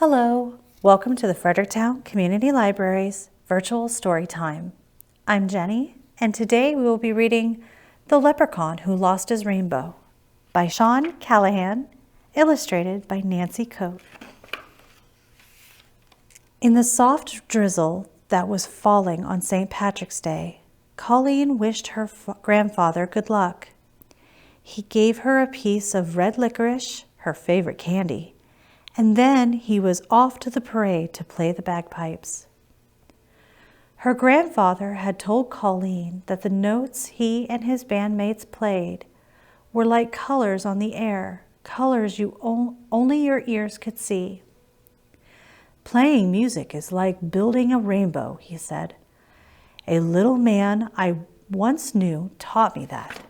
Hello, welcome to the Fredericktown Community Library's virtual story time. I'm Jenny, and today we will be reading The Leprechaun Who Lost His Rainbow by Sean Callahan, illustrated by Nancy Coate. In the soft drizzle that was falling on St. Patrick's Day, Colleen wished her grandfather good luck. He gave her a piece of red licorice, her favorite candy, and then he was off to the parade to play the bagpipes. Her grandfather had told Colleen that the notes he and his bandmates played were like colors on the air, colors only your ears could see. Playing music is like building a rainbow, he said. A little man I once knew taught me that.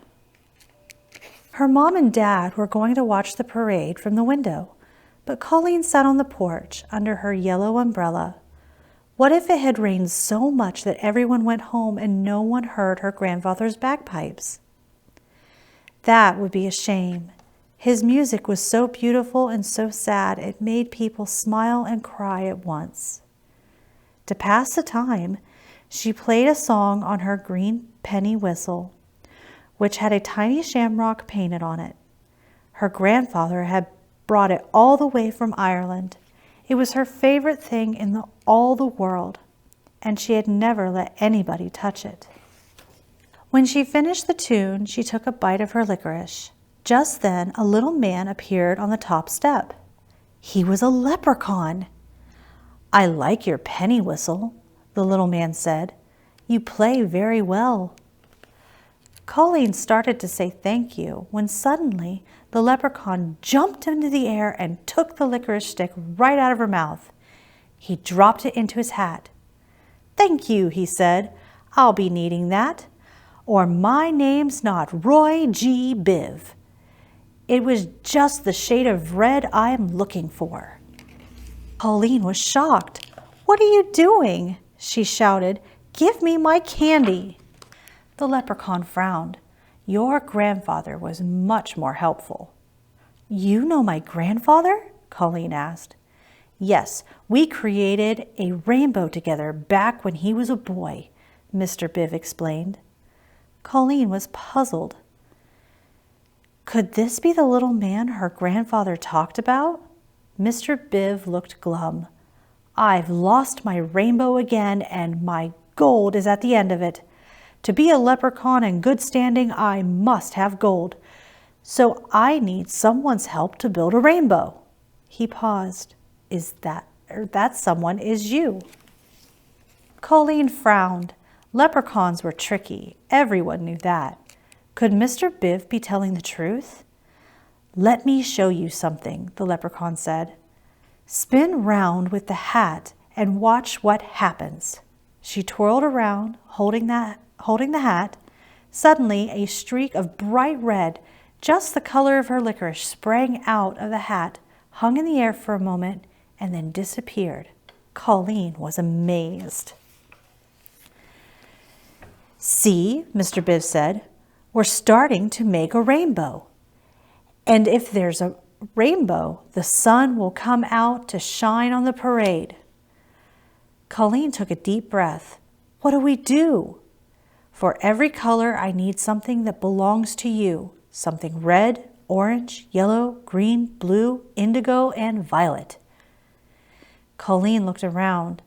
Her mom and dad were going to watch the parade from the window, but Colleen sat on the porch under her yellow umbrella. What if it had rained so much that everyone went home and no one heard her grandfather's bagpipes? That would be a shame. His music was so beautiful and so sad it made people smile and cry at once. To pass the time, she played a song on her green penny whistle, which had a tiny shamrock painted on it. Her grandfather had brought it all the way from Ireland. It was her favorite thing in all the world, and she had never let anybody touch it. When she finished the tune, she took a bite of her licorice. Just then, a little man appeared on the top step. He was a leprechaun. "I like your penny whistle," the little man said. "You play very well." Colleen started to say thank you when suddenly the leprechaun jumped into the air and took the licorice stick right out of her mouth. He dropped it into his hat. "Thank you," he said. "I'll be needing that. Or my name's not Roy G. Biv. It was just the shade of red I'm looking for." Colleen was shocked. "What are you doing?" she shouted. "Give me my candy." The leprechaun frowned. "Your grandfather was much more helpful." "You know my grandfather?" Colleen asked. "Yes, we created a rainbow together back when he was a boy," Mr. Biv explained. Colleen was puzzled. Could this be the little man her grandfather talked about? Mr. Biv looked glum. "I've lost my rainbow again, and my gold is at the end of it. To be a leprechaun in good standing, I must have gold. So I need someone's help to build a rainbow." He paused. That someone is you." Colleen frowned. Leprechauns were tricky. Everyone knew that. Could Mr. Biv be telling the truth? "Let me show you something," the leprechaun said. "Spin round with the hat and watch what happens." She twirled around, holding the hat. Suddenly, a streak of bright red, just the color of her licorice, sprang out of the hat, hung in the air for a moment, and then disappeared. Colleen was amazed. "See," Mr. Biv said, "we're starting to make a rainbow. And if there's a rainbow, the sun will come out to shine on the parade." Colleen took a deep breath. "What do we do?" "For every color, I need something that belongs to you. Something red, orange, yellow, green, blue, indigo, and violet." Colleen looked around.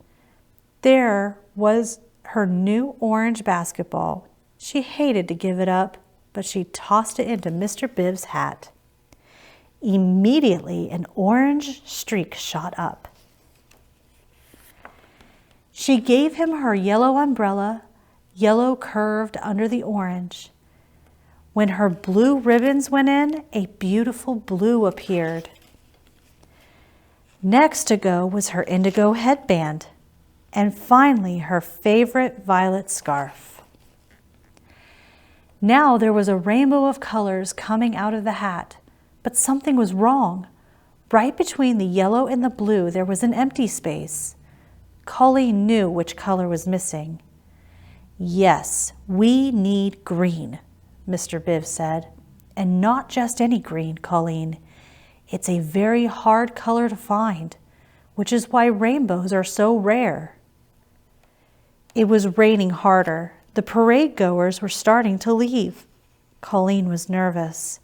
There was her new orange basketball. She hated to give it up, but she tossed it into Mr. Biv's hat. Immediately, an orange streak shot up. She gave him her yellow umbrella. Yellow curved under the orange. When her blue ribbons went in, a beautiful blue appeared. Next to go was her indigo headband, and finally her favorite violet scarf. Now there was a rainbow of colors coming out of the hat, but something was wrong. Right between the yellow and the blue, there was an empty space. Colleen knew which color was missing. "Yes, we need green," Mr. Biv said. "And not just any green, Colleen. It's a very hard color to find. which is why rainbows are so rare. It was raining harder. The parade goers were starting to leave. Colleen was nervous.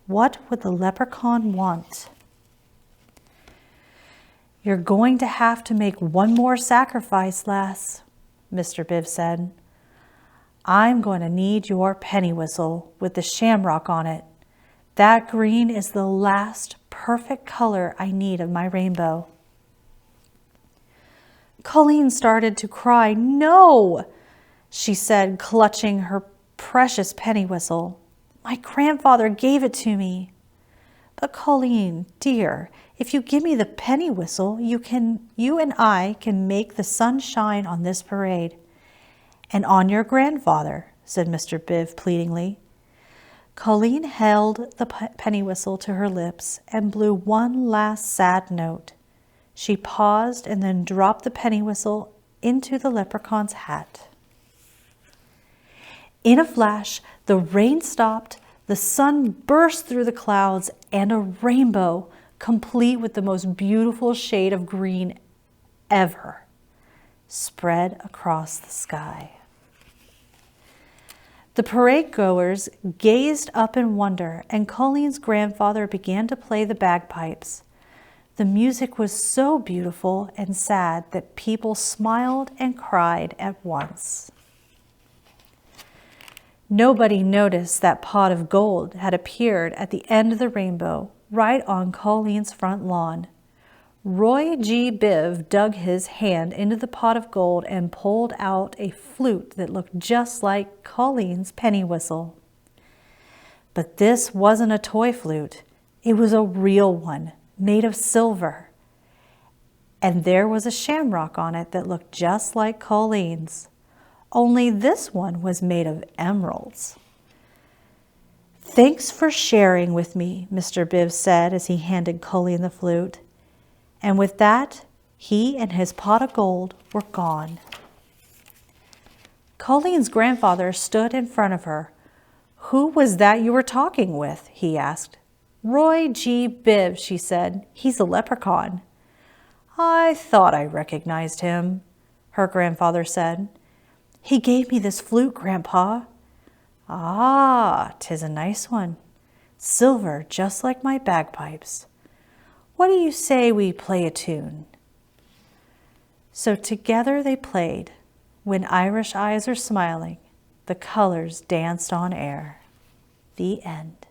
What would the leprechaun want? "You're going to have to make one more sacrifice, lass," Mr. Biv said. "I'm going to need your penny whistle with the shamrock on it. That green is the last perfect color I need of my rainbow." Colleen started to cry. "No," she said, clutching her precious penny whistle. "My grandfather gave it to me." "But Colleen, dear, if you give me the penny whistle, you and I can make the sun shine on this parade." "And on your grandfather," said Mr. Biv pleadingly. Colleen held the penny whistle to her lips and blew one last sad note. She paused and then dropped the penny whistle into the leprechaun's hat. In a flash, the rain stopped, the sun burst through the clouds, and a rainbow, complete with the most beautiful shade of green ever, spread across the sky. The parade goers gazed up in wonder, and Colleen's grandfather began to play the bagpipes. The music was so beautiful and sad that people smiled and cried at once. Nobody noticed that pot of gold had appeared at the end of the rainbow, right on Colleen's front lawn. Roy G. Biv dug his hand into the pot of gold and pulled out a flute that looked just like Colleen's penny whistle. But this wasn't a toy flute. It was a real one, made of silver. And there was a shamrock on it that looked just like Colleen's. Only this one was made of emeralds. "Thanks for sharing with me," Mr. Biv said as he handed Colleen the flute. And with that, he and his pot of gold were gone. Colleen's grandfather stood in front of her. "Who was that you were talking with?" he asked. "Roy G. Biv," she said. "He's a leprechaun." "I thought I recognized him," her grandfather said. "He gave me this flute, Grandpa." "Ah, 'tis a nice one. Silver, just like my bagpipes. What do you say we play a tune?" So together they played. "When Irish eyes are smiling, the colors danced on air." The end.